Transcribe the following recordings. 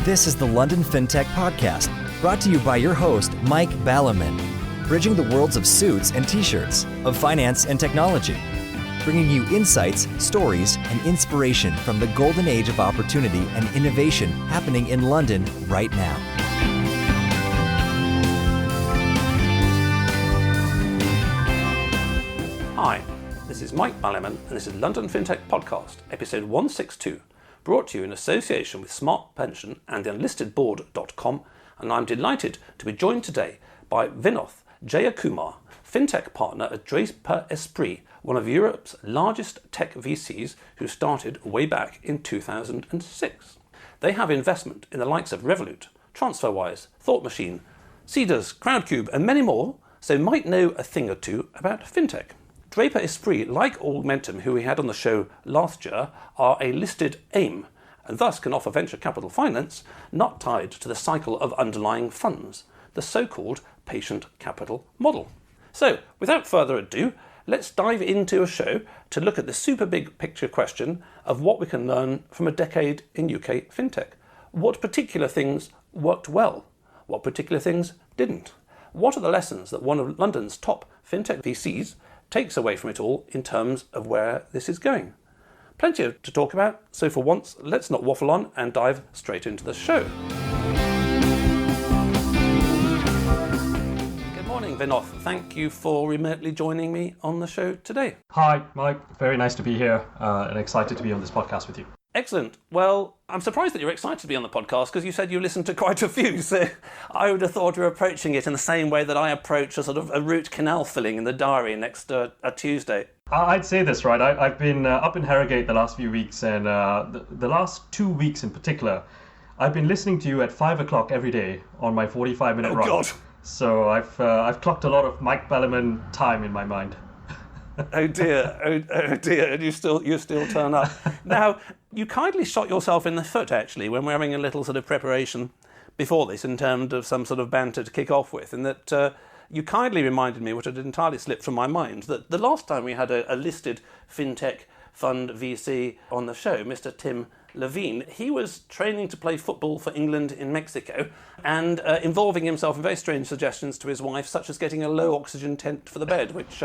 This is the London Fintech Podcast, brought to you by your host, Mike Ballerman, bridging the worlds of suits and t-shirts, of finance and technology, bringing you insights, stories, and inspiration from the golden age of opportunity and innovation happening in London right now. Hi, this is Mike Ballerman, and this is London Fintech Podcast, episode 162, brought to you in association with Smart Pension and the unlistedboard.com, and I'm delighted to be joined today by Vinoth, Jayakumar, Fintech partner at Draper Esprit, one of Europe's largest tech VCs who started way back in 2006. They have investment in the likes of Revolut, TransferWise, Thought Machine, Cedars, Crowdcube, and many more, so might know a thing or two about fintech. Draper Esprit, like Augmentum, who we had on the show last year, are a listed AIM, and thus can offer venture capital finance not tied to the cycle of underlying funds, the so-called patient capital model. So, without further ado, let's dive into a show to look at the super big picture question of what we can learn from a decade in UK fintech. What particular things worked well? What particular things didn't? What are the lessons that one of London's top fintech VCs takes away from it all in terms of where this is going? Plenty to talk about, so for once, let's not waffle on and dive straight into the show. Good morning, Vinoth. Thank you for remotely joining me on the show today. Hi, Mike. Very nice to be here and excited to be on this podcast with you. Excellent. Well, I'm surprised that you're excited to be on the podcast because you said you listened to quite a few. So I would have thought you're approaching it in the same way that I approach a sort of a root canal filling in the diary next a Tuesday. I'd say this, right? I've been up in Harrogate the last few weeks, and the last 2 weeks in particular, I've been listening to you at 5 o'clock every day on my 45-minute run. God. So I've clocked a lot of Mike Ballerman time in my mind. Oh dear, oh dear, and you still turn up. Now, you kindly shot yourself in the foot, actually, when we're having a little sort of preparation before this in terms of some sort of banter to kick off with, in that you kindly reminded me, which had entirely slipped from my mind, that the last time we had a listed fintech fund VC on the show, Mr. Tim Levine, he was training to play football for England in Mexico and involving himself in very strange suggestions to his wife, such as getting a low oxygen tent for the bed, which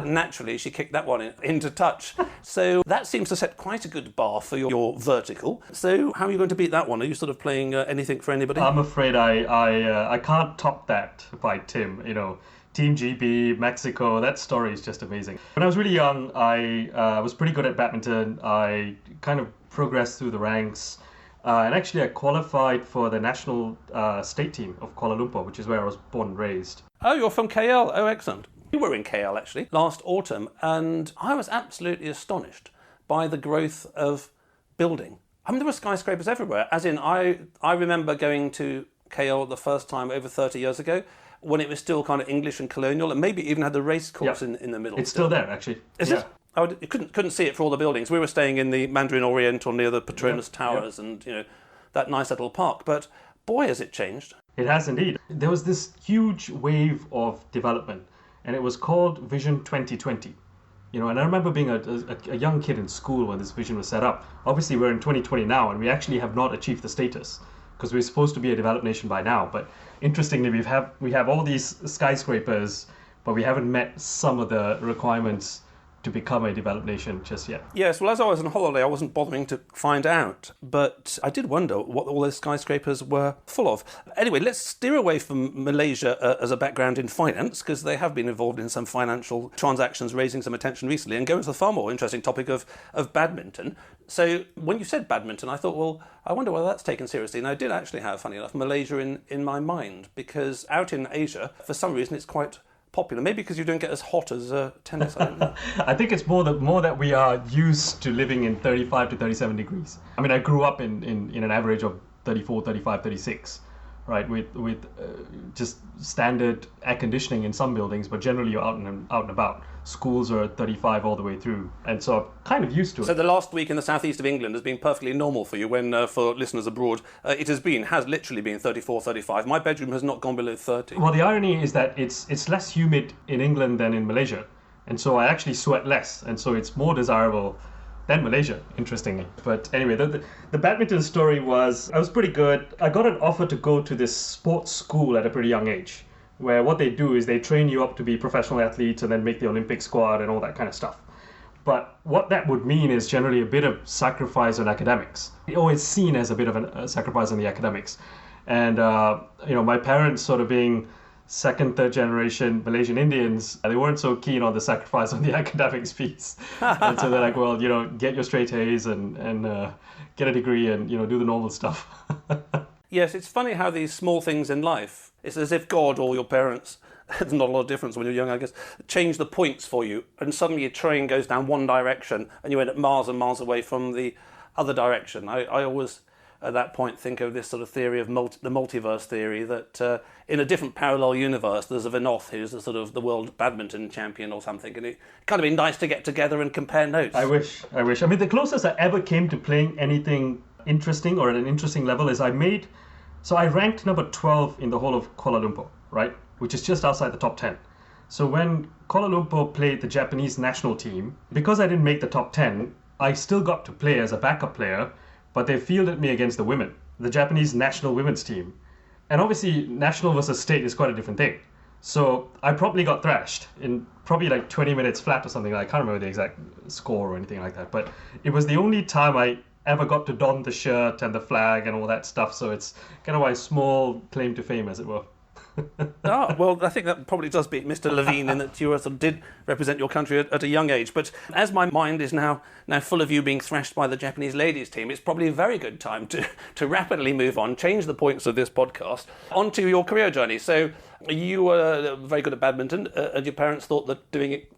naturally she kicked that one into touch. So that seems to set quite a good bar for your vertical. So how are you going to beat that one? Are you sort of playing anything for anybody? I'm afraid I can't top that by Tim. You know, Team GB, Mexico, that story is just amazing. When I was really young, I was pretty good at badminton. I kind of progressed through the ranks. And actually, I qualified for the national state team of Kuala Lumpur, which is where I was born and raised. Oh, you're from KL. Oh, excellent. You were in KL, actually, last autumn, and I was absolutely astonished by the growth of building. I mean, there were skyscrapers everywhere. As in, I remember going to KL the first time over 30 years ago, when it was still kind of English and colonial, and maybe even had the race course in the middle. It's still there, actually. Is it? Oh, you couldn't see it for all the buildings. We were staying in the Mandarin Oriental near the Petronas Towers and, you know, that nice little park. But boy, has it changed. It has indeed. There was this huge wave of development, and it was called Vision 2020. You know, and I remember being a young kid in school when this vision was set up. Obviously, we're in 2020 now, and we actually have not achieved the status because we're supposed to be a developed nation by now. But interestingly, we have all these skyscrapers, but we haven't met some of the requirements to become a developed nation just yet. Yes, well, as I was on holiday, I wasn't bothering to find out, but I did wonder what all those skyscrapers were full of. Anyway, let's steer away from Malaysia as a background in finance, because they have been involved in some financial transactions raising some attention recently, and go into the far more interesting topic of badminton. So when you said badminton, I thought, well, I wonder whether that's taken seriously. And I did actually have, funny enough, Malaysia in my mind, because out in Asia, for some reason, it's quite popular. Maybe because you don't get as hot as tennis. I don't know. I think it's more that we are used to living in 35 to 37 degrees. I mean, I grew up in an average of 34, 35, 36, right? With just standard air conditioning in some buildings, but generally you're out and about. Schools are 35 all the way through, and so I'm kind of used to it. So the last week in the southeast of England has been perfectly normal for you, when for listeners abroad, it has literally been 34, 35. My bedroom has not gone below 30. Well, the irony is that it's less humid in England than in Malaysia, and so I actually sweat less, and so it's more desirable then Malaysia, interestingly. But anyway, the badminton story was, I was pretty good. I got an offer to go to this sports school at a pretty young age, where what they do is they train you up to be professional athletes and then make the Olympic squad and all that kind of stuff. But what that would mean is generally a bit of sacrifice on academics. It's seen as a bit of a sacrifice on the academics. And, my parents sort of being second, third generation Malaysian Indians, they weren't so keen on the sacrifice on the academics piece. And so they're like, well, get your straight A's and get a degree and, do the normal stuff. Yes, it's funny how these small things in life, it's as if God or your parents, there's not a lot of difference when you're young, I guess, change the points for you, and suddenly your train goes down one direction and you end up miles and miles away from the other direction. I always, at that point, think of this sort of theory of the multiverse theory, that in a different parallel universe, there's a Vinoth who's the sort of the world badminton champion or something, and it kind of be nice to get together and compare notes. I wish. I mean, the closest I ever came to playing anything interesting or at an interesting level is I ranked number 12 in the whole of Kuala Lumpur, right? Which is just outside the top 10. So when Kuala Lumpur played the Japanese national team, because I didn't make the top 10, I still got to play as a backup player, but they fielded me against the women, the Japanese national women's team. And obviously, national versus state is quite a different thing. So I probably got thrashed in probably like 20 minutes flat or something. I can't remember the exact score or anything like that. But it was the only time I ever got to don the shirt and the flag and all that stuff. So it's kind of my small claim to fame, as it were. Well, I think that probably does beat Mr. Levine in that you sort of did represent your country at a young age. But as my mind is now full of you being thrashed by the Japanese ladies team, it's probably a very good time to rapidly move on, change the points of this podcast, onto your career journey. So you were very good at badminton, and your parents thought that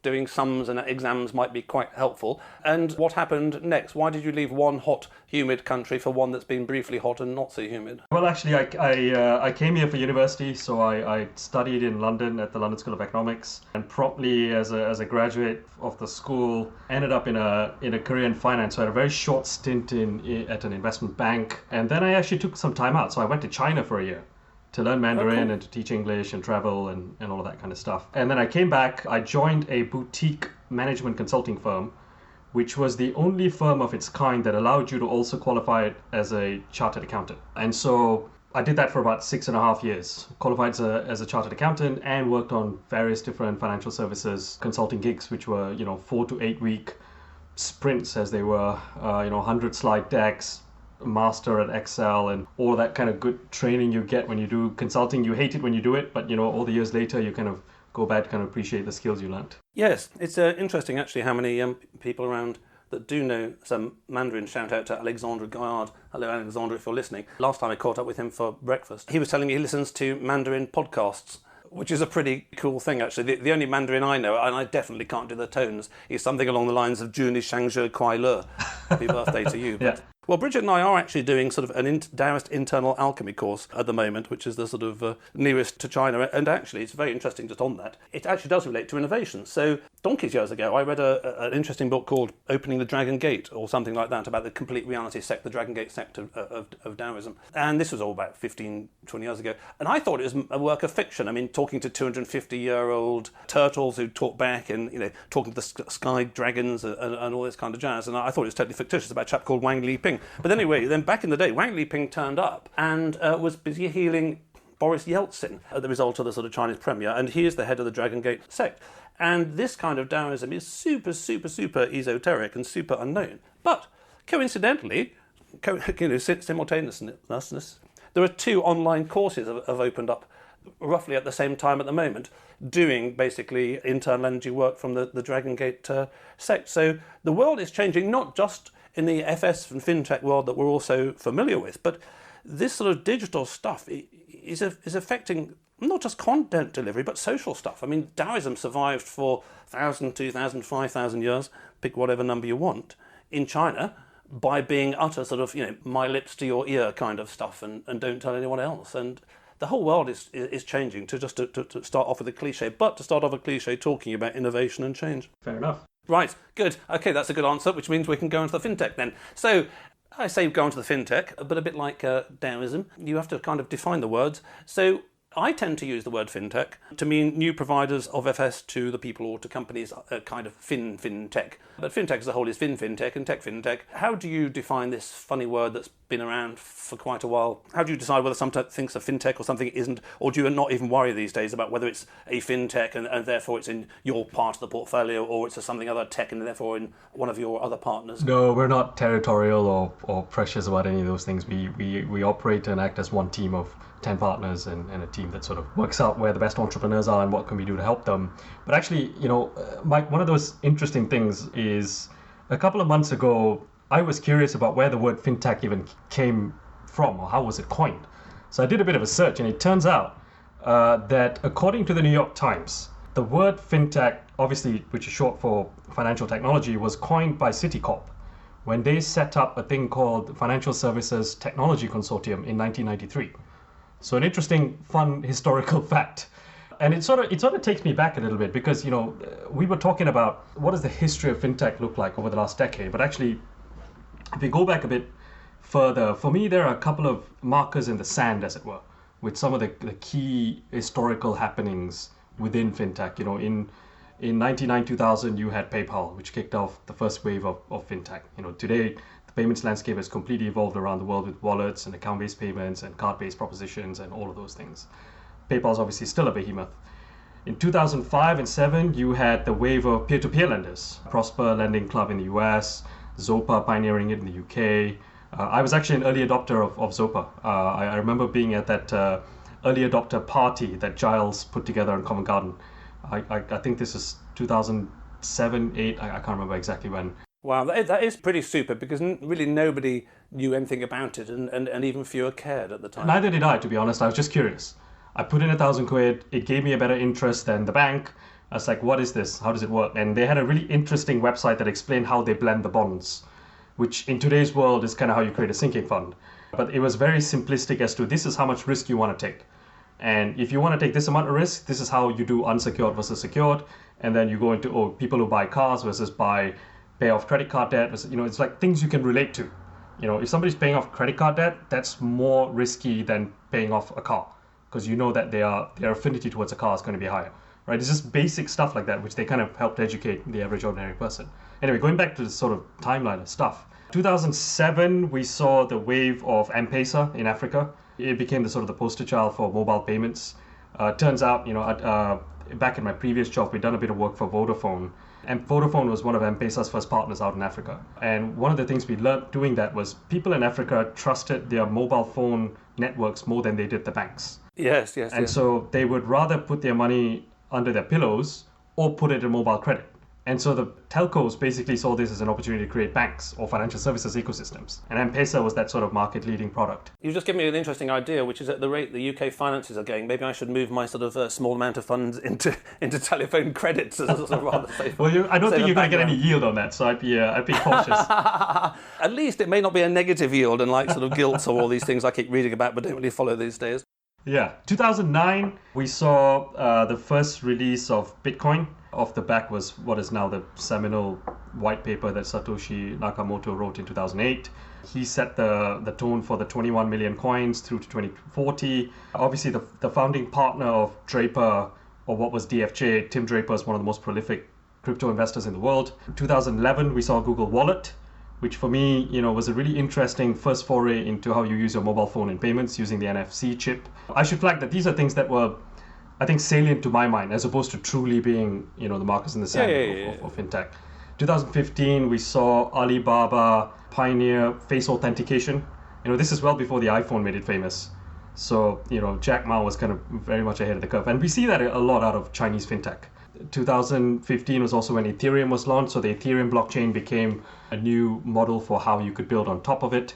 doing sums and exams might be quite helpful. And what happened next? Why did you leave one hot, humid country for one that's been briefly hot and not so humid? Well, actually, I came here for university, so I studied in London at the London School of Economics, and promptly as a graduate of the school, ended up in a career in finance. So I had a very short stint at an investment bank, and then I actually took some time out. So I went to China for a year to learn Mandarin and to teach English and travel and all of that kind of stuff. And then I came back, I joined a boutique management consulting firm, which was the only firm of its kind that allowed you to also qualify as a chartered accountant. And so I did that for about 6.5 years, qualified as a chartered accountant, and worked on various different financial services consulting gigs, which were 4 to 8 week sprints, as they were, 100 slide decks, master at Excel, and all that kind of good training you get when you do consulting. You hate it when you do it, but all the years later you kind of go back to kind of appreciate the skills you learned. Yes, it's interesting actually how many people around that do know some Mandarin. Shout out to Alexandre Gaillard. Hello Alexandre, if you're listening. Last time I caught up with him for breakfast, he was telling me he listens to Mandarin podcasts, which is a pretty cool thing actually. The only Mandarin I know, and I definitely can't do the tones, is something along the lines of Juni Shangzhe Kuai Le. Happy birthday to you. Yeah. Well, Bridget and I are actually doing sort of an Taoist internal alchemy course at the moment, which is the sort of nearest to China. And actually, it's very interesting just on that. It actually does relate to innovation. So donkeys years ago, I read an interesting book called Opening the Dragon Gate, or something like that, about the complete reality sect, the Dragon Gate sect of Taoism. And this was all about 15, 20 years ago. And I thought it was a work of fiction. I mean, talking to 250-year-old turtles who talk back and, talking to the sky dragons and all this kind of jazz. And I thought it was totally fictitious, about a chap called Wang Liping. But anyway, then back in the day, Wang Liping turned up and was busy healing Boris Yeltsin as the result of the sort of Chinese premier, and he is the head of the Dragon Gate sect. And this kind of Taoism is super, super, super esoteric and super unknown. But coincidentally, simultaneousness, there are 2 online courses have opened up roughly at the same time at the moment, doing basically internal energy work from the Dragon Gate sect. So the world is changing, not just in the FS and Fintech world that we're also familiar with, but this sort of digital stuff is affecting not just content delivery, but social stuff. I mean, Taoism survived for 1,000, 2,000, 5,000 years, pick whatever number you want, in China by being utter sort of, my lips to your ear kind of stuff and don't tell anyone else. And the whole world is changing, to start off with a cliche, but to start off a cliche talking about innovation and change. Fair enough. Right, good. Okay, that's a good answer, which means we can go into the fintech then. So, I say go into the fintech, but a bit like Taoism, you have to kind of define the words. So, I tend to use the word fintech to mean new providers of FS to the people or to companies, kind of fintech. But fintech as a whole is fintech and tech fintech. How do you define this funny word that's been around for quite a while? How do you decide whether something's a fintech or something isn't? Or do you not even worry these days about whether it's a fintech and therefore it's in your part of the portfolio, or it's something other tech and therefore in one of your other partners? No, we're not territorial or precious about any of those things. We operate and act as one team of 10 partners and a team that sort of works out where the best entrepreneurs are and what can we do to help them. But actually, Mike, one of those interesting things is a couple of months ago, I was curious about where the word fintech even came from, or how was it coined. So I did a bit of a search, and it turns out that according to the New York Times, the word fintech, obviously, which is short for financial technology, was coined by Citicorp when they set up a thing called Financial Services Technology Consortium in 1993. So an interesting, fun historical fact. And it sort of takes me back a little bit because, we were talking about what does the history of fintech look like over the last decade. But actually, if we go back a bit further, for me, there are a couple of markers in the sand, as it were, with some of the key historical happenings within fintech. In 1999, 2000, you had PayPal, which kicked off the first wave of fintech. Today, the payments landscape has completely evolved around the world with wallets and account-based payments and card-based propositions and all of those things. PayPal is obviously still a behemoth. In 2005 and 2007, you had the wave of peer-to-peer lenders. Prosper Lending Club in the US, Zopa pioneering it in the UK. I was actually an early adopter of Zopa. I remember being at that early adopter party that Giles put together in Covent Garden. I think this is 2007, 8, I can't remember exactly when. Wow, that is pretty super, because really nobody knew anything about it and even fewer cared at the time. Neither did I, to be honest. I was just curious. I put in 1,000 quid. It gave me a better interest than the bank. I was like, what is this? How does it work? And they had a really interesting website that explained how they blend the bonds, which in today's world is kind of how you create a sinking fund. But it was very simplistic as to this is how much risk you want to take. And if you want to take this amount of risk, this is how you do unsecured versus secured. And then you go into people who buy cars versus pay off credit card debt. It's like things you can relate to. If somebody's paying off credit card debt, that's more risky than paying off a car, because you know that their affinity towards a car is going to be higher, right? It's just basic stuff like that, which they kind of helped educate the average ordinary person. Anyway, going back to the sort of timeline of stuff. 2007, we saw the wave of M-Pesa in Africa. It became the sort of the poster child for mobile payments. Turns out, back in my previous job, we'd done a bit of work for Vodafone. And Vodafone was one of M-Pesa's first partners out in Africa. And one of the things we learned doing that was people in Africa trusted their mobile phone networks more than they did the banks. Yes. And so they would rather put their money under their pillows or put it in mobile credit. And so the telcos basically saw this as an opportunity to create banks or financial services ecosystems. And M-Pesa was that sort of market-leading product. You've just given me an interesting idea, which is at the rate the UK finances are going, maybe I should move my sort of small amount of funds into telephone credits as a sort of rather safe. Well, I don't think you're going to get any yield on that, so I'd be cautious. At least it may not be a negative yield, unlike sort of gilts or all these things I keep reading about but don't really follow these days. Yeah. 2009, we saw the first release of Bitcoin. Off the back was what is now the seminal white paper that Satoshi Nakamoto wrote in 2008. He set the tone for the 21 million coins through to 2040. Obviously, the founding partner of Draper, or what was DFJ, Tim Draper, is one of the most prolific crypto investors in the world. In 2011, we saw Google Wallet, which for me, was a really interesting first foray into how you use your mobile phone in payments using the NFC chip. I should flag that these are things that were, I think, salient to my mind, as opposed to truly being, the markers in the sand of fintech. 2015, we saw Alibaba pioneer face authentication. This is well before the iPhone made it famous. So, Jack Ma was kind of very much ahead of the curve. And we see that a lot out of Chinese fintech. 2015 was also when Ethereum was launched. So the Ethereum blockchain became a new model for how you could build on top of it.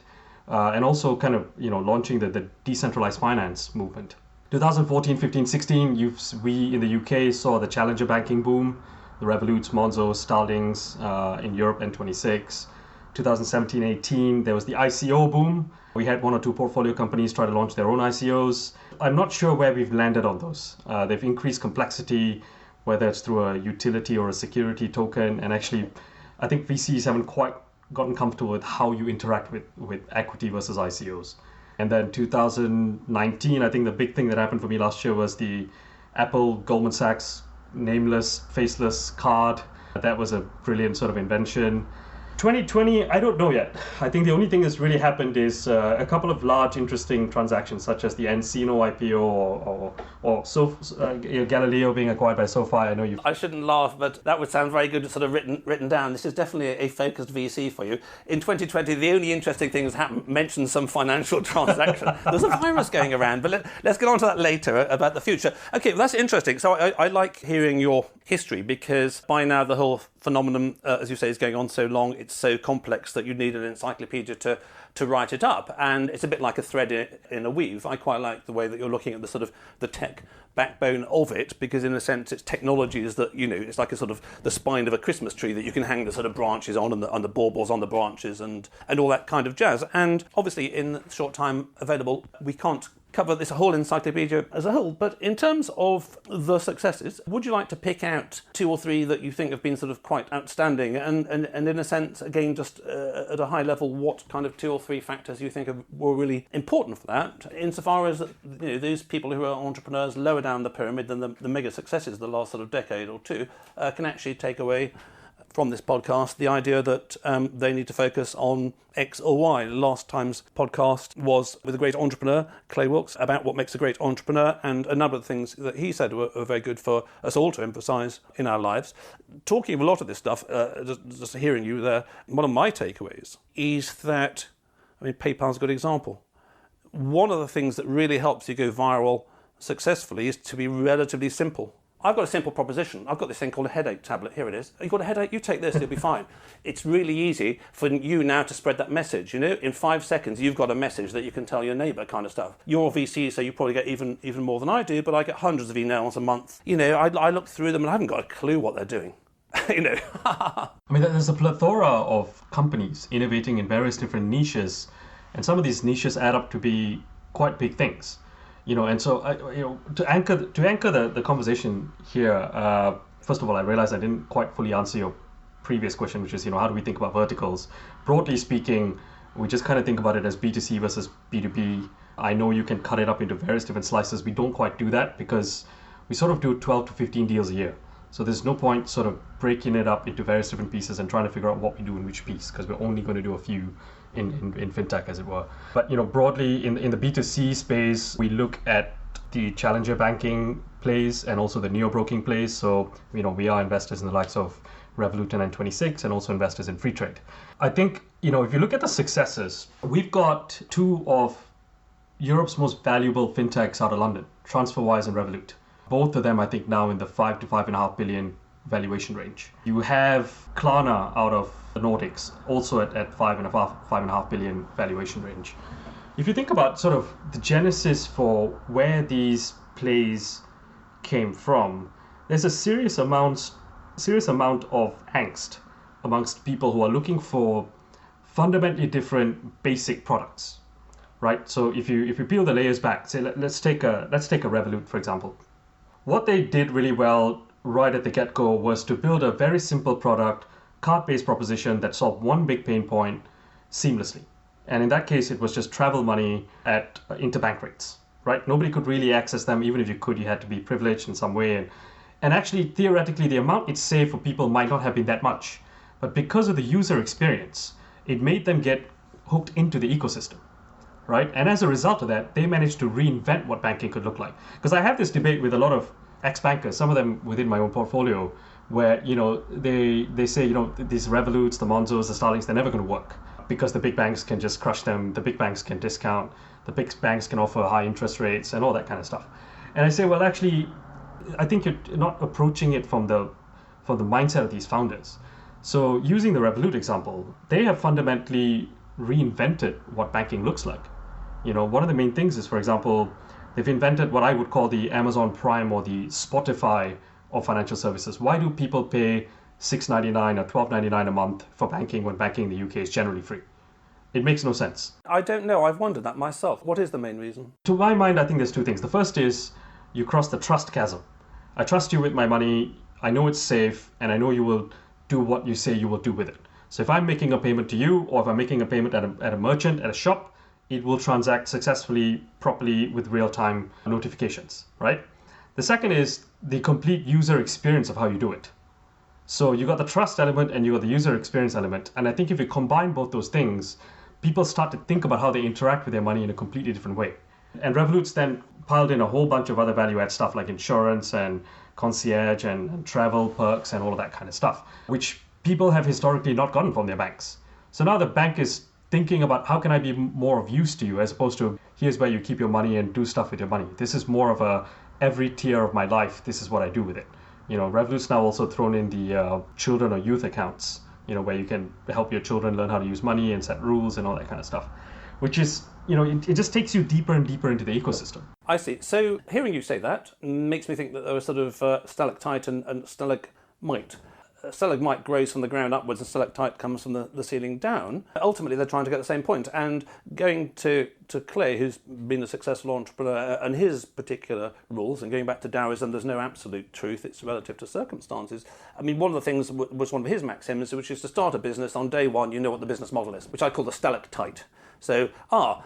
And also kind of, launching the decentralized finance movement. 2014, 15, 16, we in the UK saw the challenger banking boom, the Revoluts, Monzos, Starlings in Europe, N26. 2017, 18, there was the ICO boom. We had one or two portfolio companies try to launch their own ICOs. I'm not sure where we've landed on those. They've increased complexity, whether it's through a utility or a security token. And actually, I think VCs haven't quite gotten comfortable with how you interact with equity versus ICOs. And then 2019, I think the big thing that happened for me last year was the Apple Goldman Sachs nameless, faceless card. That was a brilliant sort of invention. 2020, I don't know yet. I think the only thing that's really happened is a couple of large, interesting transactions, such as the Encino IPO or Galileo being acquired by SoFi. I know I shouldn't laugh, but that would sound very good, sort of written down. This is definitely a focused VC for you. In 2020, the only interesting thing that's happened, mentioned some financial transaction. There's a virus going around, but let's get on to that later about the future. Okay, well, that's interesting. So I like hearing your history, because by now the whole phenomenon, as you say, is going on so long, it's so complex that you need an encyclopedia to write it up, and it's a bit like a thread in a weave. I quite like the way that you're looking at the sort of the tech backbone of it, because in a sense it's technologies that, it's like a sort of the spine of a Christmas tree that you can hang the sort of branches on, and the baubles on the branches and all that kind of jazz. And obviously in the short time available, we can't cover this whole encyclopedia as a whole, but in terms of the successes, would you like to pick out 2 or 3 that you think have been sort of quite outstanding, and in a sense, again, just at a high level, what kind of 2 or 3 factors you think were really important for that, insofar as those people who are entrepreneurs lower down the pyramid than the mega successes of the last sort of decade or two can actually take away from this podcast the idea that they need to focus on X or Y. Last time's podcast was with a great entrepreneur, Clay Wilkes, about what makes a great entrepreneur, and a number of things that he said were very good for us all to emphasise in our lives. Talking of a lot of this stuff, just hearing you there, one of my takeaways is that, PayPal's a good example. One of the things that really helps you go viral successfully is to be relatively simple. I've got a simple proposition. I've got this thing called a headache tablet. Here it is. You've got a headache? You take this, it'll be fine. It's really easy for you now to spread that message. In 5 seconds, you've got a message that you can tell your neighbour, kind of stuff. You're a VC, so you probably get even more than I do, but I get hundreds of emails a month. I look through them and I haven't got a clue what they're doing. There's a plethora of companies innovating in various different niches, and some of these niches add up to be quite big things. And so to anchor the conversation here, first of all, I realized I didn't quite fully answer your previous question, which is, how do we think about verticals? Broadly speaking, we just kind of think about it as B2C versus B2B. I know you can cut it up into various different slices. We don't quite do that because we sort of do 12 to 15 deals a year. So there's no point sort of breaking it up into various different pieces and trying to figure out what we do in which piece, because we're only going to do a few in fintech, as it were. But broadly in the B2C space, we look at the challenger banking plays and also the neo-broking plays. So we are investors in the likes of Revolut and N26, and also investors in Freetrade. I think if you look at the successes, we've got 2 of Europe's most valuable fintechs out of London, TransferWise and Revolut. Both of them, I think, now in the 5 to 5.5 billion valuation range. You have Klarna out of the Nordics, also at 5.5 billion valuation range. If you think about sort of the genesis for where these plays came from, there's a serious amount of angst amongst people who are looking for fundamentally different basic products, right? So if you peel the layers back, say let's take a Revolut, for example. What they did really well right at the get-go was to build a very simple product, card-based proposition that solved one big pain point seamlessly. And in that case, it was just travel money at interbank rates, right? Nobody could really access them. Even if you could, you had to be privileged in some way. And actually, theoretically, the amount it saved for people might not have been that much. But because of the user experience, it made them get hooked into the ecosystem, right? And as a result of that, they managed to reinvent what banking could look like. Because I have this debate with a lot of ex-bankers, some of them within my own portfolio, where they say these Revoluts, the Monzos, the Starlings, they're never going to work because the big banks can just crush them. The big banks can discount. The big banks can offer high interest rates and all that kind of stuff. And I say, well, actually, I think you're not approaching it from the mindset of these founders. So using the Revolut example, they have fundamentally reinvented what banking looks like. One of the main things is, for example, they've invented what I would call the Amazon Prime or the Spotify of financial services. Why do people pay $6.99 or $12.99 a month for banking when banking in the UK is generally free? It makes no sense. I don't know. I've wondered that myself. What is the main reason? To my mind, I think there's 2 things. The first is you cross the trust chasm. I trust you with my money. I know it's safe, and I know you will do what you say you will do with it. So if I'm making a payment to you, or if I'm making a payment at a merchant, at a shop, it will transact successfully, properly with real-time notifications, right? The second is the complete user experience of how you do it. So you got the trust element and you got the user experience element. And I think if you combine both those things, people start to think about how they interact with their money in a completely different way. And Revolut's then piled in a whole bunch of other value-add stuff like insurance and concierge and travel perks and all of that kind of stuff, which people have historically not gotten from their banks. So now the bank is thinking about how can I be more of use to you, as opposed to here's where you keep your money and do stuff with your money. This is more of a every tier of my life, this is what I do with it. Revolut's now also thrown in the children or youth accounts, where you can help your children learn how to use money and set rules and all that kind of stuff, which is, it just takes you deeper and deeper into the ecosystem. I see. So hearing you say that makes me think that there was sort of stalactite and stalagmite. Stalagmite grows from the ground upwards and stalactite comes from the ceiling down. Ultimately, they're trying to get the same point. And going to Clay, who's been a successful entrepreneur, and his particular rules, and going back to Taoism, there's no absolute truth, it's relative to circumstances. I mean, one of the things was one of his maxims, which is to start a business on day one, you know what the business model is, which I call the stalactite. So,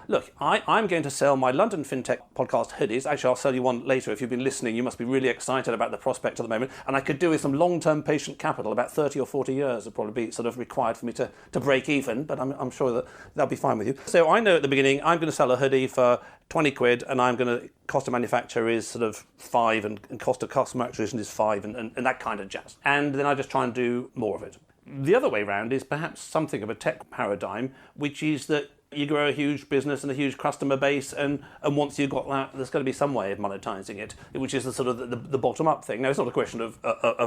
look, I'm going to sell my London Fintech podcast hoodies. Actually, I'll sell you one later. If you've been listening, you must be really excited about the prospect at the moment. And I could do with some long-term patient capital. About 30 or 40 years would probably be sort of required for me to break even, but I'm sure that that'll be fine with you. So I know at the beginning I'm going to sell a hoodie for 20 quid and I'm going to, cost of manufacture is sort of 5 and cost of customer acquisition is 5 and that kind of jazz. And then I just try and do more of it. The other way around is perhaps something of a tech paradigm, which is that you grow a huge business and a huge customer base, and once you've got that, there's got to be some way of monetizing it, which is the sort of the bottom-up thing. Now, it's not a question of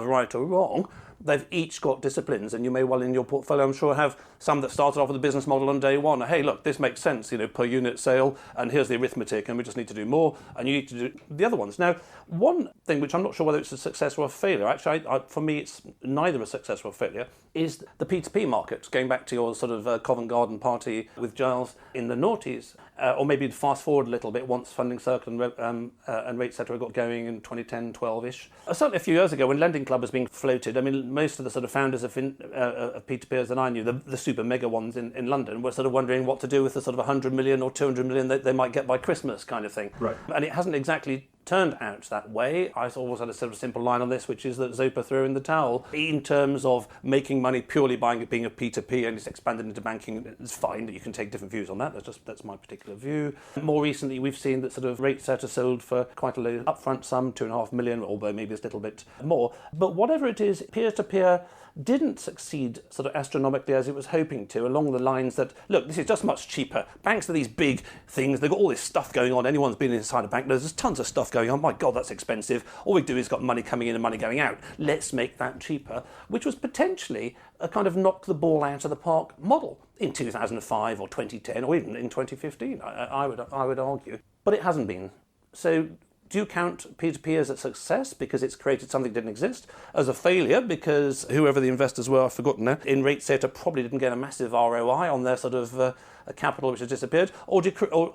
right or wrong. They've each got disciplines, and you may well in your portfolio, I'm sure, have some that started off with a business model on day one. Hey, look, this makes sense, per unit sale, and here's the arithmetic, and we just need to do more, and you need to do the other ones. Now, one thing which I'm not sure whether it's a success or a failure, actually, for me, it's neither a success or a failure, is the P2P market. Going back to your sort of Covent Garden party with Giles in the noughties, or maybe fast forward a little bit once Funding Circle and Rate Setter got going in 2010, 12-ish. Certainly a few years ago when Lending Club was being floated, I mean, most of the sort of founders of P2Pers that I knew, the super mega ones in London, were sort of wondering what to do with the sort of 100 million or 200 million that they might get by Christmas kind of thing. Right. And it hasn't exactly turned out that way. I always had a sort of simple line on this, which is that Zopa threw in the towel. In terms of making money purely by being a P2P and it's expanded into banking, it's fine. You can take different views on that. That's my particular view. More recently, we've seen that sort of Rate Setter sold for quite a low upfront sum, 2.5 million, although maybe it's a little bit more. But whatever it is, peer-to-peer didn't succeed sort of astronomically as it was hoping to, along the lines that, look, this is just much cheaper. Banks are these big things. They've got all this stuff going on. Anyone's been inside a bank, there's tons of stuff going on. My God, that's expensive. All we do is got money coming in and money going out. Let's make that cheaper, which was potentially a kind of knock the ball out of the park model in 2005 or 2010 or even in 2015, I would argue. But it hasn't been. So do you count P2P as a success because it's created something that didn't exist? As a failure because whoever the investors were, I've forgotten now, in Rate Setter probably didn't get a massive ROI on their sort of capital which has disappeared? Or do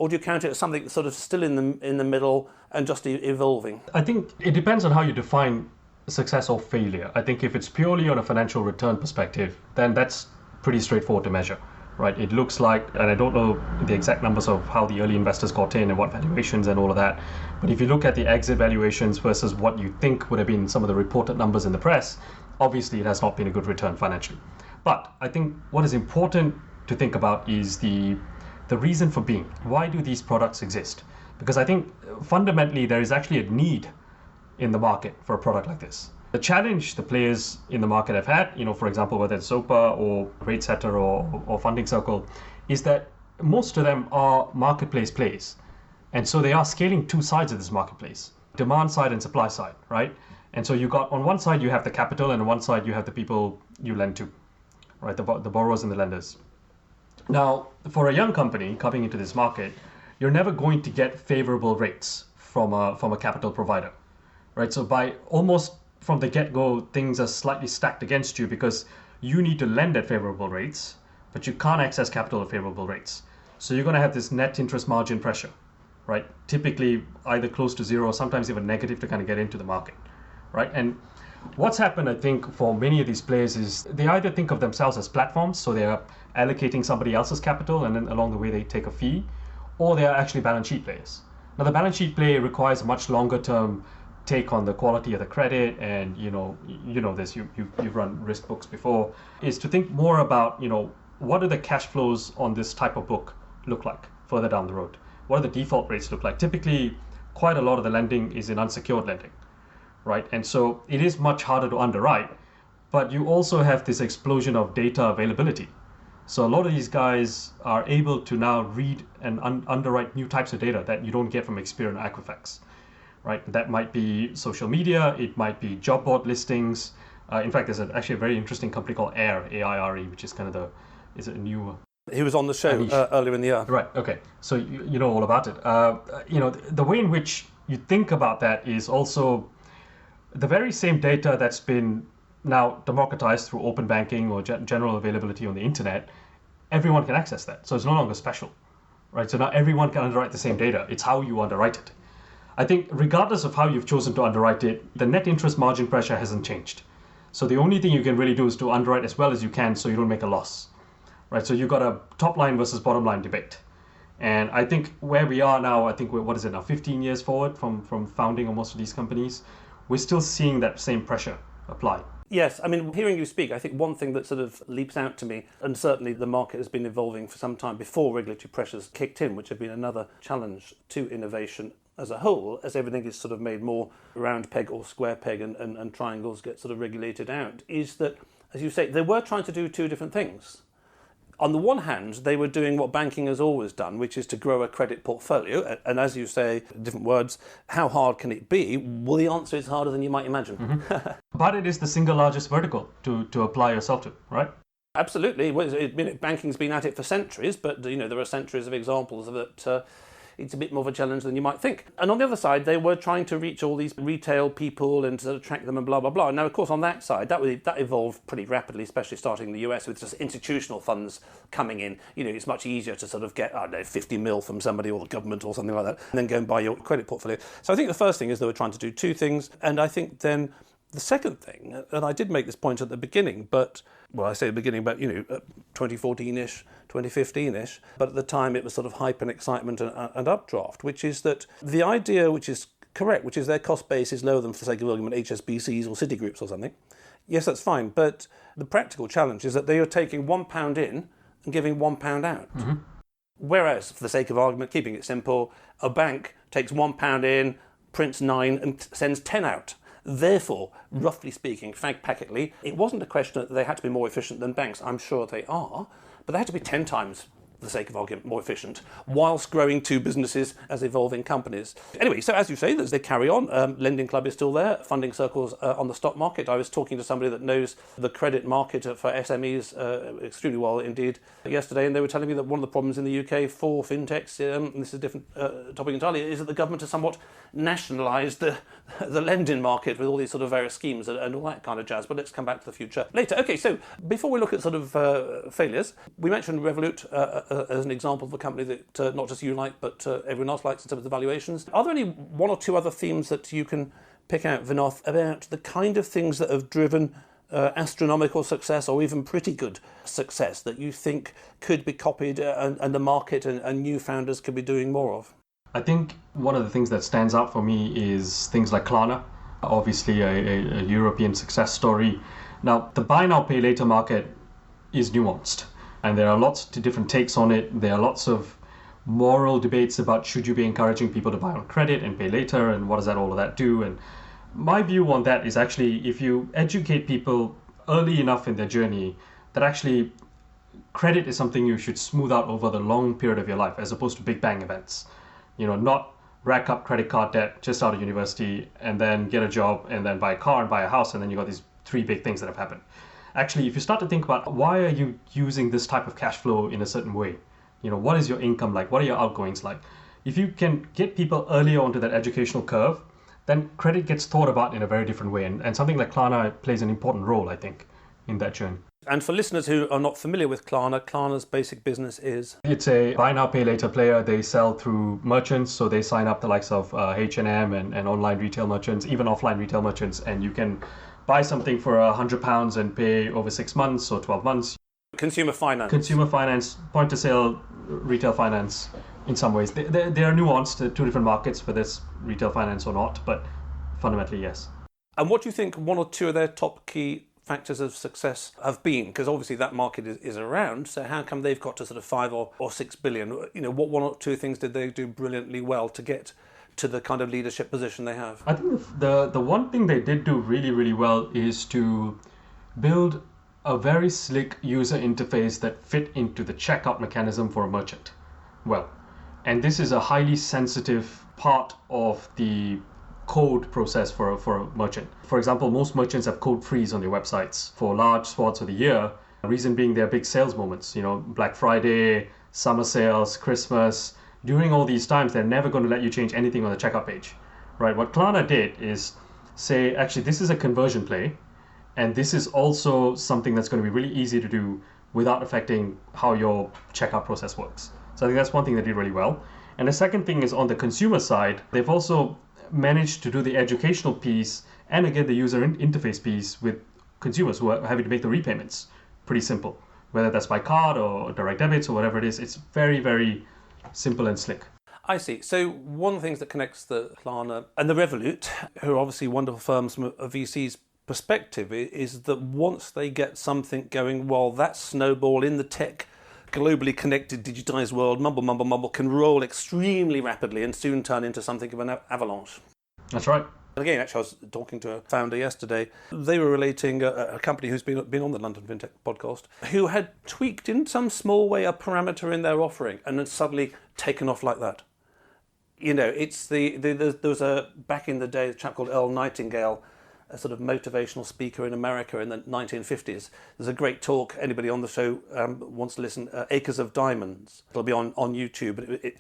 you count it as something that's sort of still in the middle and just evolving? I think it depends on how you define success or failure. I think if it's purely on a financial return perspective, then that's pretty straightforward to measure. Right, it looks like, and I don't know the exact numbers of how the early investors got in and what valuations and all of that, but if you look at the exit valuations versus what you think would have been some of the reported numbers in the press, obviously it has not been a good return financially. But I think what is important to think about is the reason for being. Why do these products exist? Because I think fundamentally there is actually a need in the market for a product like this. The challenge the players in the market have had, for example, whether it's Zopa or Rate Setter or Funding Circle, is that most of them are marketplace plays. And so they are scaling two sides of this marketplace, demand side and supply side, right? And so you got, on one side, you have the capital, and on one side, you have the people you lend to, right? The borrowers and the lenders. Now, for a young company coming into this market, you're never going to get favorable rates from a capital provider, right? So from the get-go, things are slightly stacked against you because you need to lend at favorable rates, but you can't access capital at favorable rates. So you're going to have this net interest margin pressure, right? Typically either close to zero or sometimes even negative to kind of get into the market, right? And what's happened, I think, for many of these players is they either think of themselves as platforms, so they are allocating somebody else's capital and then along the way they take a fee, or they are actually balance sheet players. Now, the balance sheet play requires a much longer term take on the quality of the credit, and you know this, you've run risk books before, is to think more about, what do the cash flows on this type of book look like further down the road? What do the default rates look like? Typically, quite a lot of the lending is in unsecured lending, right? And so it is much harder to underwrite, but you also have this explosion of data availability. So a lot of these guys are able to now read and underwrite new types of data that you don't get from Experian or Equifax, right? That might be social media, it might be job board listings. In fact, there's actually a very interesting company called AIRE, A-I-R-E, which is kind of is it a new... He was on the show earlier in the year. Right, okay. So you know all about it. The way in which you think about that is also the very same data that's been now democratized through open banking or general availability on the internet. Everyone can access that. So it's no longer special, right? So now everyone can underwrite the same data. It's how you underwrite it. I think regardless of how you've chosen to underwrite it, the net interest margin pressure hasn't changed. So the only thing you can really do is to underwrite as well as you can so you don't make a loss, right? So you've got a top line versus bottom line debate. And I think where we are now, I think we're, 15 years forward from founding of most of these companies, we're still seeing that same pressure apply. Yes, I mean, hearing you speak, I think one thing that sort of leaps out to me, and certainly the market has been evolving for some time before regulatory pressures kicked in, which have been another challenge to innovation as a whole, as everything is sort of made more round peg or square peg and triangles get sort of regulated out, is that, as you say, they were trying to do two different things. On the one hand, they were doing what banking has always done, which is to grow a credit portfolio. And as you say, different words, how hard can it be? Well, the answer is harder than you might imagine. Mm-hmm. But it is the single largest vertical to apply yourself to, right? Absolutely. Well, banking's been at it for centuries, but there are centuries of examples of it. It's a bit more of a challenge than you might think. And on the other side, they were trying to reach all these retail people and to attract them and blah, blah, blah. Now, of course, on that side, that evolved pretty rapidly, especially starting in the US with just institutional funds coming in. It's much easier to sort of get, 50 mil from somebody or the government or something like that, and then go and buy your credit portfolio. So I think the first thing is they were trying to do two things. And I think then the second thing, and I did make this point at the beginning, but, well, I say the beginning, but, 2014-ish, 2015-ish, but at the time it was sort of hype and excitement and updraft, which is that the idea, which is correct, which is their cost base is lower than, for the sake of argument, HSBCs or Citigroups or something. Yes, that's fine, but the practical challenge is that they are taking £1 in and giving £1 out. Mm-hmm. Whereas, for the sake of argument, keeping it simple, a bank takes £1 in, prints 9 and sends 10 out. Therefore, roughly speaking, fag-packetly, it wasn't a question that they had to be more efficient than banks. I'm sure they are, but they had to be 10 times, for the sake of argument, more efficient, whilst growing two businesses as evolving companies. Anyway, so as you say, as they carry on, Lending Club is still there, funding circles on the stock market. I was talking to somebody that knows the credit market for SMEs extremely well indeed yesterday, and they were telling me that one of the problems in the UK for fintechs, and this is a different topic entirely, is that the government has somewhat nationalised the lending market with all these sort of various schemes and all that kind of jazz. But let's come back to the future later. Okay, so before we look at sort of failures, we mentioned Revolut as an example of a company that not just you like, but everyone else likes in terms of valuations. Are there any one or two other themes that you can pick out, Vinoth, about the kind of things that have driven astronomical success or even pretty good success that you think could be copied and the market and new founders could be doing more of? I think one of the things that stands out for me is things like Klarna, obviously a European success story. Now, the buy now, pay later market is nuanced, and there are lots of different takes on it. There are lots of moral debates about should you be encouraging people to buy on credit and pay later, and what does all of that do? And my view on that is actually if you educate people early enough in their journey that actually credit is something you should smooth out over the long period of your life as opposed to big bang events. Not rack up credit card debt just out of university and then get a job and then buy a car and buy a house, and then you got these three big things that have happened. Actually, if you start to think about why are you using this type of cash flow in a certain way, what is your income like? What are your outgoings like? If you can get people earlier onto that educational curve, then credit gets thought about in a very different way. And something like Klarna plays an important role, I think, in that journey. And for listeners who are not familiar with Klarna, Klarna's basic business is? It's a buy now, pay later player. They sell through merchants, so they sign up the likes of H&M and online retail merchants, even offline retail merchants, and you can buy something for £100 and pay over 6 months or 12 months. Consumer finance. Consumer finance, point of sale, retail finance, in some ways. They are nuanced to two different markets, whether it's retail finance or not, but fundamentally, yes. And what do you think one or two of their top key factors of success have been? Because obviously that market is around, so how come they've got to sort of 5 or 6 billion? What one or two things did they do brilliantly well to get to the kind of leadership position they have? I think the one thing they did do really, really well is to build a very slick user interface that fit into the checkout mechanism for a merchant. Well, and this is a highly sensitive part of the code process for a merchant. For example, most merchants have code freeze on their websites for large swaths of the year. The reason being their big sales moments, Black Friday, summer sales, Christmas. During all these times, they're never going to let you change anything on the checkout page, right? What Klarna did is say, actually, this is a conversion play, and this is also something that's going to be really easy to do without affecting how your checkout process works. So I think that's one thing they did really well. And the second thing is on the consumer side, they've also managed to do the educational piece and again the user interface piece with consumers who are having to make the repayments pretty simple, whether that's by card or direct debits or whatever it is. It's very, very simple and slick. I see. So one of the things that connects the Klarna and the Revolut, who are obviously wonderful firms from a VC's perspective, is that once they get something going, well, that snowball in the tech globally connected, digitized world, mumble, can roll extremely rapidly and soon turn into something of an avalanche. That's right. Again, actually, I was talking to a founder yesterday. They were relating a company who's been on the London Fintech podcast, who had tweaked in some small way a parameter in their offering and then suddenly taken off like that. It's there was back in the day, a chap called Earl Nightingale, a sort of motivational speaker in America in the 1950s. There's a great talk, anybody on the show wants to listen, Acres of Diamonds. It'll be on YouTube.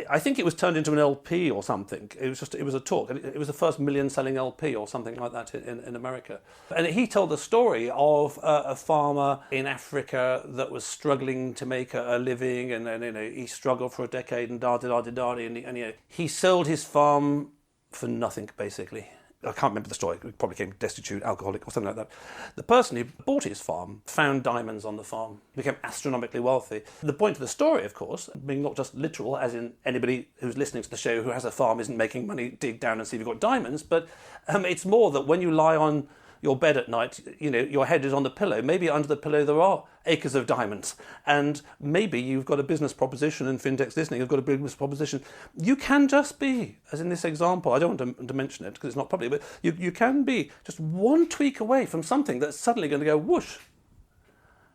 I think it was turned into an LP or something. It was a talk. It was the first million-selling LP or something like that in America. And he told the story of a farmer in Africa that was struggling to make a living, and he struggled for a decade and and he sold his farm for nothing, basically. I can't remember the story. He probably became destitute, alcoholic or something like that. The person who bought his farm found diamonds on the farm, became astronomically wealthy. The point of the story, of course, being not just literal, as in anybody who's listening to the show who has a farm isn't making money, dig down and see if you've got diamonds, but it's more that when you lie on your bed at night, your head is on the pillow. Maybe under the pillow there are acres of diamonds. And maybe you've got a business proposition, and Fintechs listening have got a business proposition. You can just be, as in this example, I don't want to mention it because it's not public, but you can be just one tweak away from something that's suddenly going to go whoosh.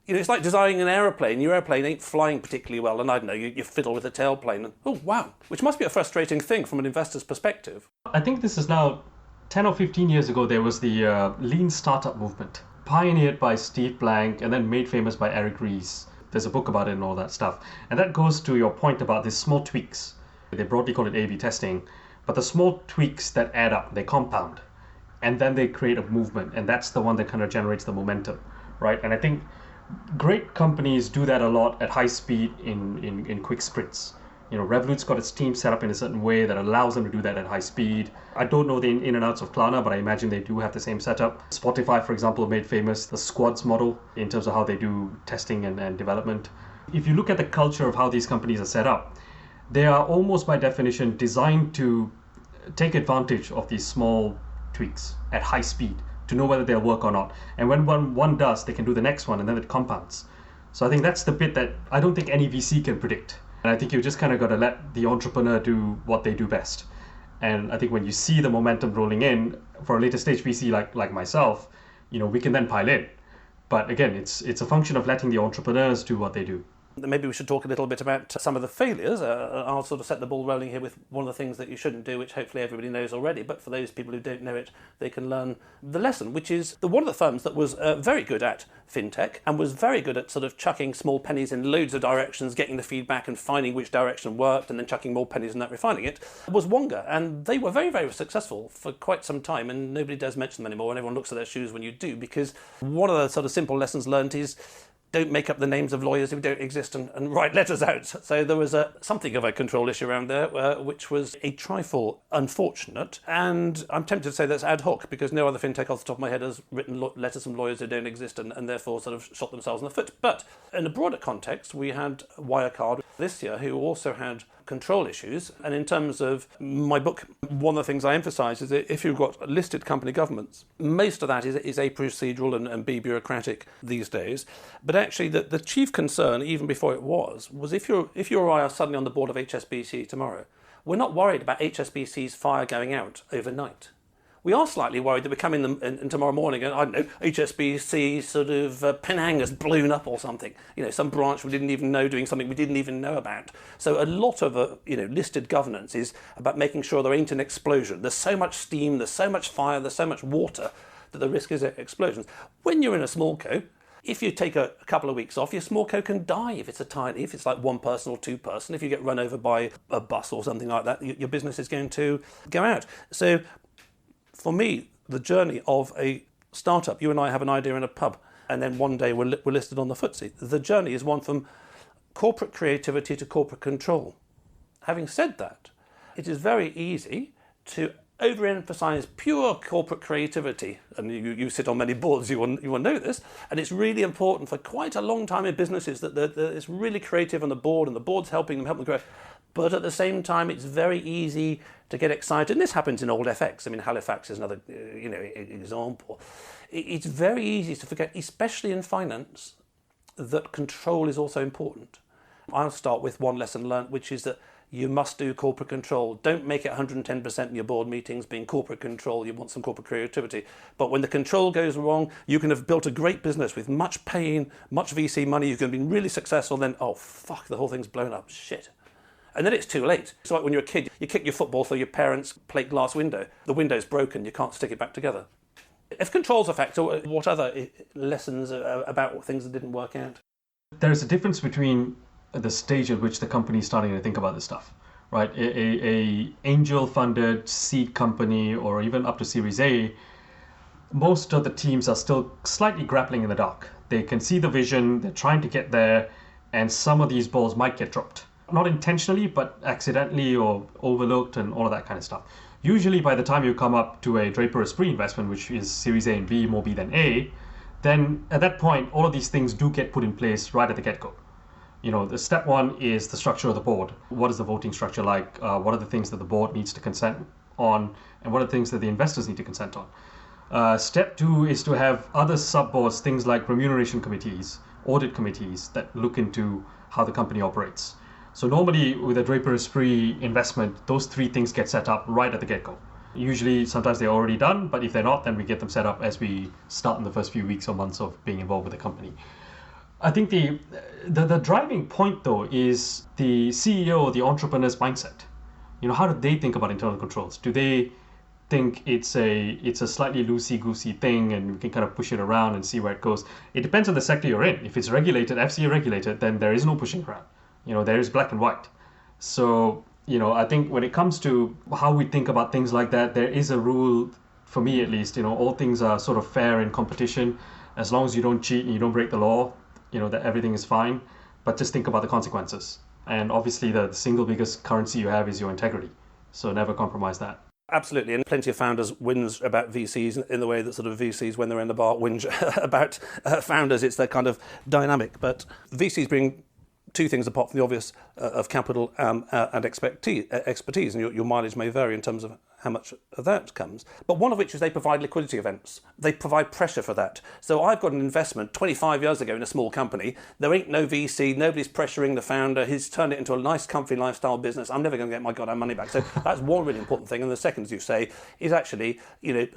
It's like designing an aeroplane. Your airplane ain't flying particularly well, and I don't know, you fiddle with the tailplane, and oh wow, which must be a frustrating thing from an investor's perspective. I think this is now 10 or 15 years ago, there was the lean startup movement, pioneered by Steve Blank and then made famous by Eric Ries. There's a book about it and all that stuff. And that goes to your point about these small tweaks. They broadly call it A/B testing, but the small tweaks that add up, they compound, and then they create a movement, and that's the one that kind of generates the momentum, right? And I think great companies do that a lot at high speed in quick sprints. Revolut's got its team set up in a certain way that allows them to do that at high speed. I don't know the in and outs of Klarna, but I imagine they do have the same setup. Spotify, for example, made famous the squads model in terms of how they do testing and development. If you look at the culture of how these companies are set up, they are almost by definition designed to take advantage of these small tweaks at high speed to know whether they'll work or not. And when one does, they can do the next one, and then it compounds. So I think that's the bit that I don't think any VC can predict. And I think you just kind of got to let the entrepreneur do what they do best. And I think when you see the momentum rolling in for a later stage VC like myself, we can then pile in. But again, it's a function of letting the entrepreneurs do what they do. Maybe we should talk a little bit about some of the failures. I'll sort of set the ball rolling here with one of the things that you shouldn't do, which hopefully everybody knows already, but for those people who don't know it, they can learn the lesson, which is one of the firms that was very good at fintech and was very good at sort of chucking small pennies in loads of directions, getting the feedback and finding which direction worked, and then chucking more pennies in that, refining it, was Wonga. And they were very, very successful for quite some time, and nobody does mention them anymore, and everyone looks at their shoes when you do, because one of the sort of simple lessons learned is don't make up the names of lawyers who don't exist and write letters out. So there was something of a control issue around there, which was a trifle unfortunate. And I'm tempted to say that's ad hoc, because no other fintech off the top of my head has written letters from lawyers who don't exist and therefore sort of shot themselves in the foot. But in a broader context, we had Wirecard this year, who also had control issues. And in terms of my book, one of the things I emphasise is that if you've got listed company governments, most of that is A, procedural and B, bureaucratic these days. But actually the chief concern, even before it was if you or I are suddenly on the board of HSBC tomorrow, we're not worried about HSBC's fire going out overnight. We are slightly worried that we come in tomorrow morning and, I don't know, HSBC sort of Penang has blown up or something. Some branch we didn't even know doing something we didn't even know about. So a lot of listed governance is about making sure there ain't an explosion. There's so much steam, there's so much fire, there's so much water that the risk is explosions. When you're in a small co, if you take a couple of weeks off, your small co can die if it's like one person or two person. If you get run over by a bus or something like that, your business is going to go out. So for me, the journey of a startup, you and I have an idea in a pub, and then one day we're listed on the FTSE. The journey is one from corporate creativity to corporate control. Having said that, it is very easy to overemphasize pure corporate creativity, and you sit on many boards, you will know this, and it's really important for quite a long time in businesses that it's really creative on the board, and the board's helping them grow. But at the same time, it's very easy to get excited, and this happens in old FX. I mean, Halifax is another example. It's very easy to forget, especially in finance, that control is also important. I'll start with one lesson learned, which is that you must do corporate control. Don't make it 110% in your board meetings being corporate control. You want some corporate creativity. But when the control goes wrong, you can have built a great business with much pain, much VC money. You can have been really successful. Then, oh, fuck, the whole thing's blown up. Shit. And then it's too late. It's like when you're a kid, you kick your football through your parents' plate glass window. The window's broken. You can't stick it back together. If control's a factor, what other lessons about things that didn't work out? There's a difference between the stage at which the company is starting to think about this stuff, right? A angel-funded seed company or even up to Series A, most of the teams are still slightly grappling in the dark. They can see the vision, they're trying to get there, and some of these balls might get dropped. Not intentionally, but accidentally or overlooked and all of that kind of stuff. Usually by the time you come up to a Draper Esprit investment, which is Series A and B, more B than A, then at that point, all of these things do get put in place right at the get-go. The step one is the structure of the board. What is the voting structure like? What are the things that the board needs to consent on? And what are the things that the investors need to consent on? Step two is to have other sub-boards, things like remuneration committees, audit committees that look into how the company operates. So normally with a Draper Esprit investment, those three things get set up right at the get-go. Usually, sometimes they're already done, but if they're not, then we get them set up as we start in the first few weeks or months of being involved with the company. I think the driving point, though, is the CEO or the entrepreneur's mindset. How do they think about internal controls? Do they think it's a slightly loosey-goosey thing and we can kind of push it around and see where it goes? It depends on the sector you're in. If it's regulated, FCA regulated, then there is no pushing around. There is black and white. So, I think when it comes to how we think about things like that, there is a rule, for me at least, all things are sort of fair in competition. As long as you don't cheat and you don't break the law, that everything is fine. But just think about the consequences. And obviously the single biggest currency you have is your integrity. So never compromise that. Absolutely, and plenty of founders whinge about VCs in the way that sort of VCs, when they're in the bar, whinge about founders. It's their kind of dynamic. But VCs bring two things apart from the obvious of capital and expertise, and your mileage may vary in terms of how much of that comes. But one of which is they provide liquidity events. They provide pressure for that. So I've got an investment 25 years ago in a small company. There ain't no VC. Nobody's pressuring the founder. He's turned it into a nice, comfy lifestyle business. I'm never going to get my goddamn money back. So that's one really important thing. And the second, as you say, is actually,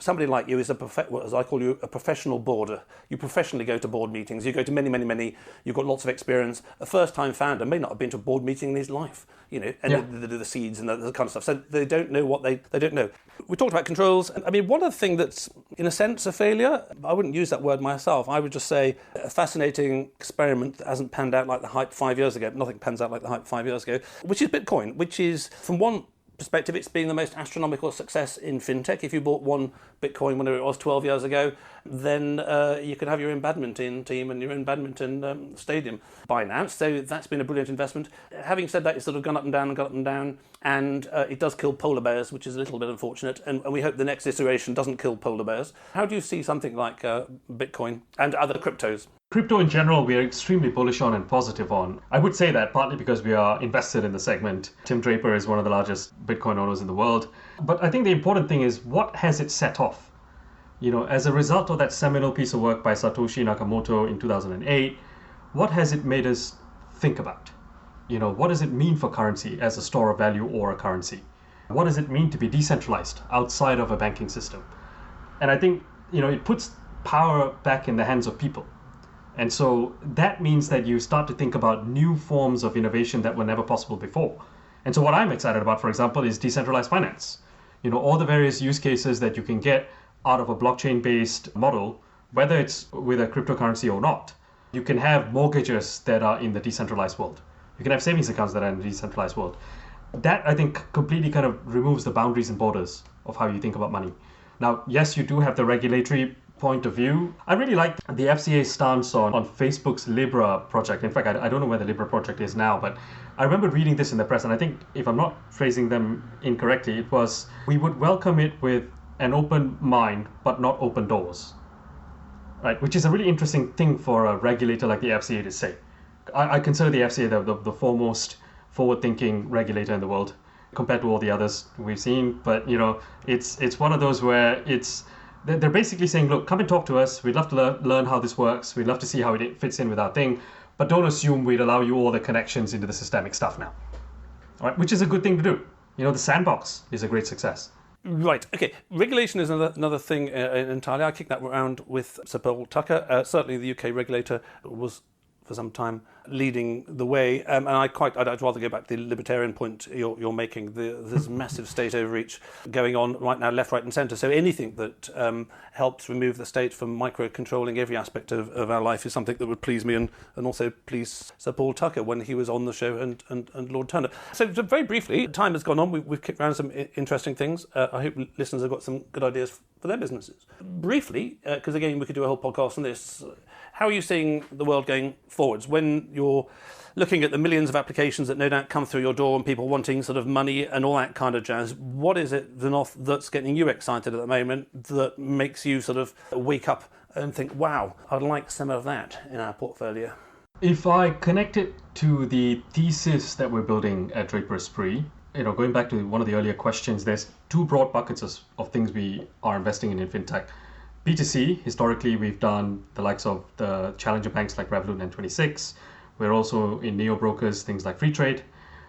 somebody like you is as I call you, a professional boarder. You professionally go to board meetings. You go to many. You've got lots of experience. A first-time founder may not have been to a board meeting in his life, and they do the seeds and the kind of stuff. So they don't know what they don't know. We talked about controls. I mean, one of the things that's, in a sense, a failure, I wouldn't use that word myself. I would just say a fascinating experiment that hasn't panned out like the hype 5 years ago. Nothing pans out like the hype 5 years ago, which is Bitcoin, which is, from one perspective, it's been the most astronomical success in fintech. If you bought one Bitcoin whenever it was 12 years ago, then you could have your own badminton team and your own badminton stadium by now. So that's been a brilliant investment. Having said that, it's sort of gone up and down, and it does kill polar bears, which is a little bit unfortunate. And we hope the next iteration doesn't kill polar bears. How do you see something like Bitcoin and other cryptos? Crypto in general, we are extremely bullish on and positive on. I would say that partly because we are invested in the segment. Tim Draper is one of the largest Bitcoin owners in the world. But I think the important thing is, what has it set off? As a result of that seminal piece of work by Satoshi Nakamoto in 2008, what has it made us think about? What does it mean for currency as a store of value or a currency? What does it mean to be decentralized outside of a banking system? And I think, it puts power back in the hands of people. And so that means that you start to think about new forms of innovation that were never possible before. And so what I'm excited about, for example, is decentralized finance. All the various use cases that you can get out of a blockchain-based model, whether it's with a cryptocurrency or not. You can have mortgages that are in the decentralized world. You can have savings accounts that are in the decentralized world. That, I think, completely kind of removes the boundaries and borders of how you think about money. Now, yes, you do have the regulatory point of view. I really like the FCA's stance on Facebook's Libra project. In fact, I don't know where the Libra project is now, but I remember reading this in the press, and I think, if I'm not phrasing them incorrectly, it was, we would welcome it with an open mind, but not open doors. Right? Which is a really interesting thing for a regulator like the FCA to say. I consider the FCA the foremost forward-thinking regulator in the world compared to all the others we've seen. But, it's one of those where they're basically saying, look, come and talk to us. We'd love to learn how this works. We'd love to see how it fits in with our thing. But don't assume we'd allow you all the connections into the systemic stuff now. All right? Which is a good thing to do. The sandbox is a great success. Right. Okay. Regulation is another thing entirely. I kicked that around with Sir Paul Tucker. Certainly the UK regulator was for some time leading the way. And I'd rather go back to the libertarian point you're making. There's massive state overreach going on right now, left, right and centre. So anything that helps remove the state from micro-controlling every aspect of our life is something that would please me and also please Sir Paul Tucker when he was on the show and Lord Turner. So very briefly, time has gone on. We've kicked around some interesting things. I hope listeners have got some good ideas for their businesses. Briefly, because again, we could do a whole podcast on this, how are you seeing the world going forwards? When you're looking at the millions of applications that no doubt come through your door and people wanting sort of money and all that kind of jazz, what is it, Vinoth, that's getting you excited at the moment that makes you sort of wake up and think, wow, I'd like some of that in our portfolio? If I connect it to the thesis that we're building at Draper Esprit, going back to one of the earlier questions, there's two broad buckets of things we are investing in Fintech. B2C, historically, we've done the likes of the challenger banks like Revolut and N26. We're also in neo-brokers, things like Free Trade.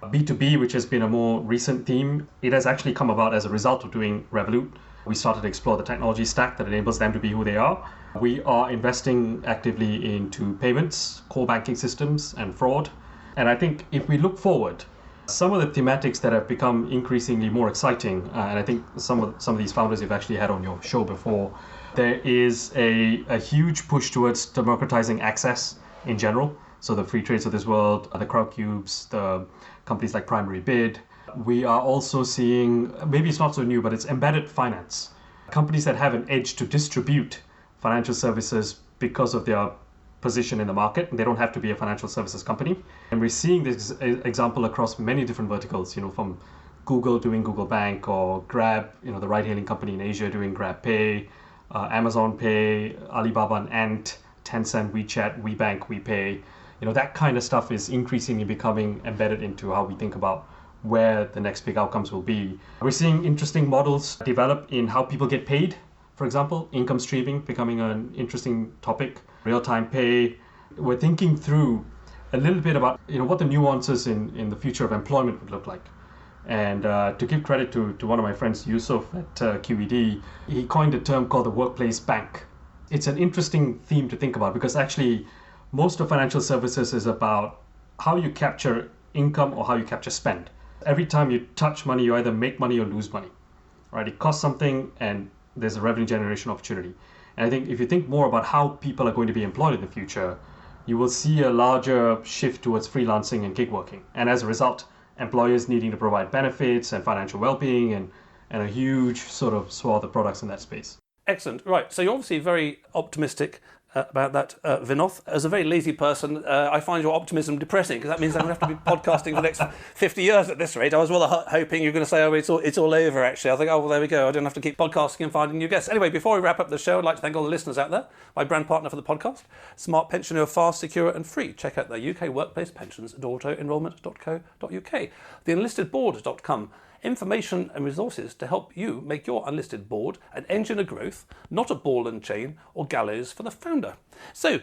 B2B, which has been a more recent theme, it has actually come about as a result of doing Revolut. We started to explore the technology stack that enables them to be who they are. We are investing actively into payments, core banking systems, and fraud. And I think if we look forward, some of the thematics that have become increasingly more exciting, and I think some of these founders you've actually had on your show before, there is a huge push towards democratizing access in general. So the Free Trades of this world, the Crowdcubes, the companies like Primary Bid. We are also seeing, maybe it's not so new, but it's embedded finance. Companies that have an edge to distribute financial services because of their position in the market. They don't have to be a financial services company. And we're seeing this example across many different verticals, from Google doing Google Bank, or Grab, the ride-hailing company in Asia doing Grab Pay, Amazon Pay, Alibaba and Ant, Tencent, WeChat, WeBank, WePay. That kind of stuff is increasingly becoming embedded into how we think about where the next big outcomes will be. We're seeing interesting models develop in how people get paid. For example, income streaming becoming an interesting topic, real-time pay. We're thinking through a little bit about what the nuances in the future of employment would look like. And to give credit to one of my friends, Yusuf at QED, he coined a term called the workplace bank. It's an interesting theme to think about because actually most of financial services is about how you capture income or how you capture spend. Every time you touch money, you either make money or lose money, right? It costs something and there's a revenue generation opportunity. And I think if you think more about how people are going to be employed in the future, you will see a larger shift towards freelancing and gig working. And as a result, employers needing to provide benefits and financial well-being and a huge sort of swath of products in that space. Excellent. Right. So you're obviously very optimistic about that, Vinoth. As a very lazy person, I find your optimism depressing, because that means I'm going to have to be podcasting for the next 50 years at this rate. I was rather hoping you're going to say, oh, it's all over, actually. I think, oh, well, there we go. I don't have to keep podcasting and finding new guests. Anyway, before we wrap up the show, I'd like to thank all the listeners out there, my brand partner for the podcast, Smart Pension, who are fast, secure and free. Check out their UK workplace pensions at autoenrolment.co.uk. Theenlistedboard.com. Information and resources to help you make your unlisted board an engine of growth, not a ball and chain or gallows for the founder. So,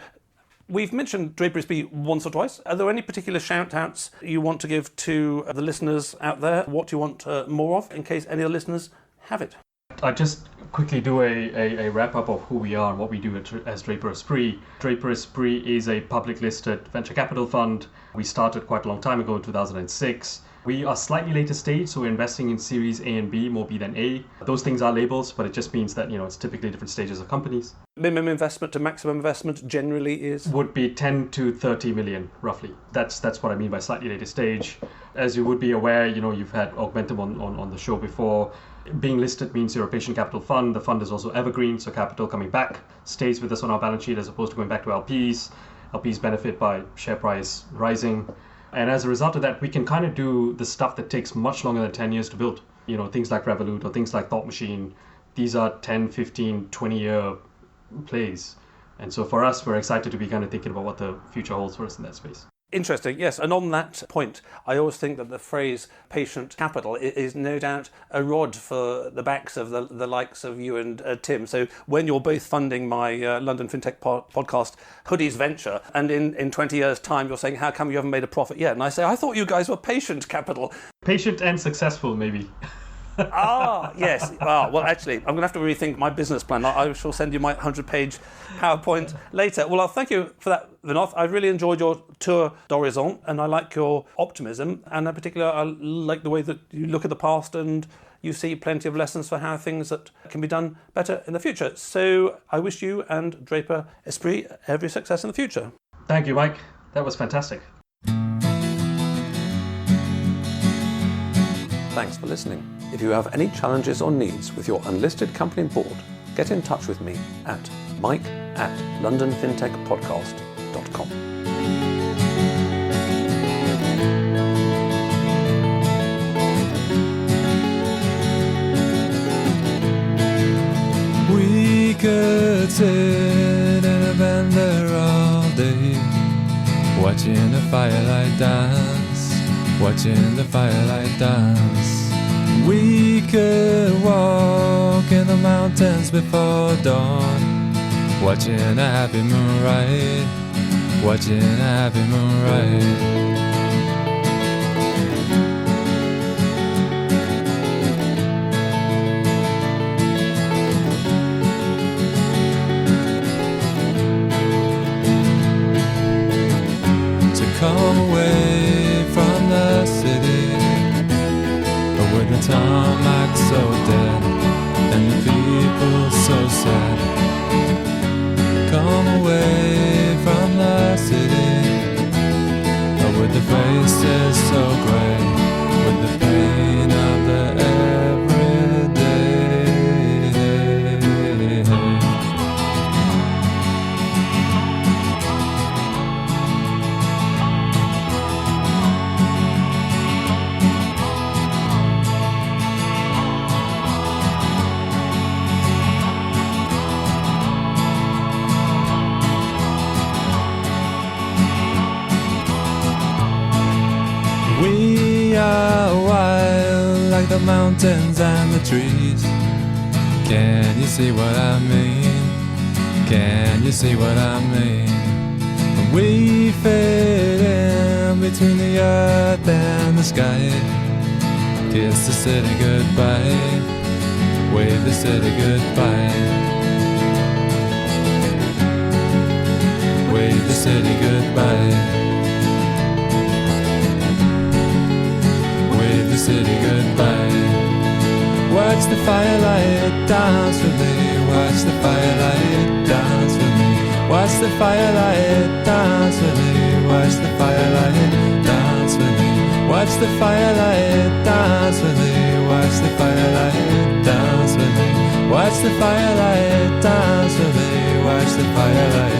we've mentioned Draper Esprit once or twice. Are there any particular shout-outs you want to give to the listeners out there? What do you want more of, in case any of the listeners have it? I just quickly do a wrap-up of who we are and what we do as Draper Esprit. Draper Esprit is a public listed venture capital fund. We started quite a long time ago in 2006. We are slightly later stage, so we're investing in Series A and B, more B than A. Those things are labels, but it just means that, it's typically different stages of companies. Minimum investment to maximum investment generally is? Would be 10 to 30 million, roughly. That's what I mean by slightly later stage. As you would be aware, you've had Augmentum on the show before. Being listed means you're a patient capital fund. The fund is also evergreen, so capital coming back stays with us on our balance sheet as opposed to going back to LPs. LPs benefit by share price rising. And as a result of that, we can kind of do the stuff that takes much longer than 10 years to build. Things like Revolut or things like Thought Machine. These are 10, 15, 20-year plays. And so for us, we're excited to be kind of thinking about what the future holds for us in that space. Interesting, yes. And on that point, I always think that the phrase patient capital is no doubt a rod for the backs of the likes of you and Tim. So when you're both funding my London Fintech podcast, Hoodies Venture, and in 20 years' time you're saying, how come you haven't made a profit yet? And I say, I thought you guys were patient capital. Patient and successful, maybe. Yes. Well, actually, I'm going to have to rethink my business plan. I shall send you my 100-page PowerPoint later. Well, thank you for that, Vinoth. I really enjoyed your tour d'horizon, and I like your optimism. And in particular, I like the way that you look at the past and you see plenty of lessons for how things that can be done better in the future. So I wish you and Draper Esprit every success in the future. Thank you, Mike. That was fantastic. Thanks for listening. If you have any challenges or needs with your unlisted company board, get in touch with me at mike@londonfintechpodcast.com. We could sit in a bender all day, watching the firelight dance, watching the firelight dance. We could walk in the mountains before dawn, watching a happy moon ride, watching a happy moon ride. To come away from the city, with the tarmac so dead and the people so sad. Come away from the city, with the faces so grey, with the pain of the everyday. We are wild like the mountains and the trees. Can you see what I mean? Can you see what I mean? We fit in between the earth and the sky. Kiss the city goodbye, wave the city goodbye, wave the city goodbye. The city goodbye. Watch the firelight dance with me. Watch the firelight dance with me. Watch the firelight dance with me. Watch the firelight dance with me. Watch the firelight dance with me. Watch the firelight dance with me. Watch the firelight dance with me. Watch the firelight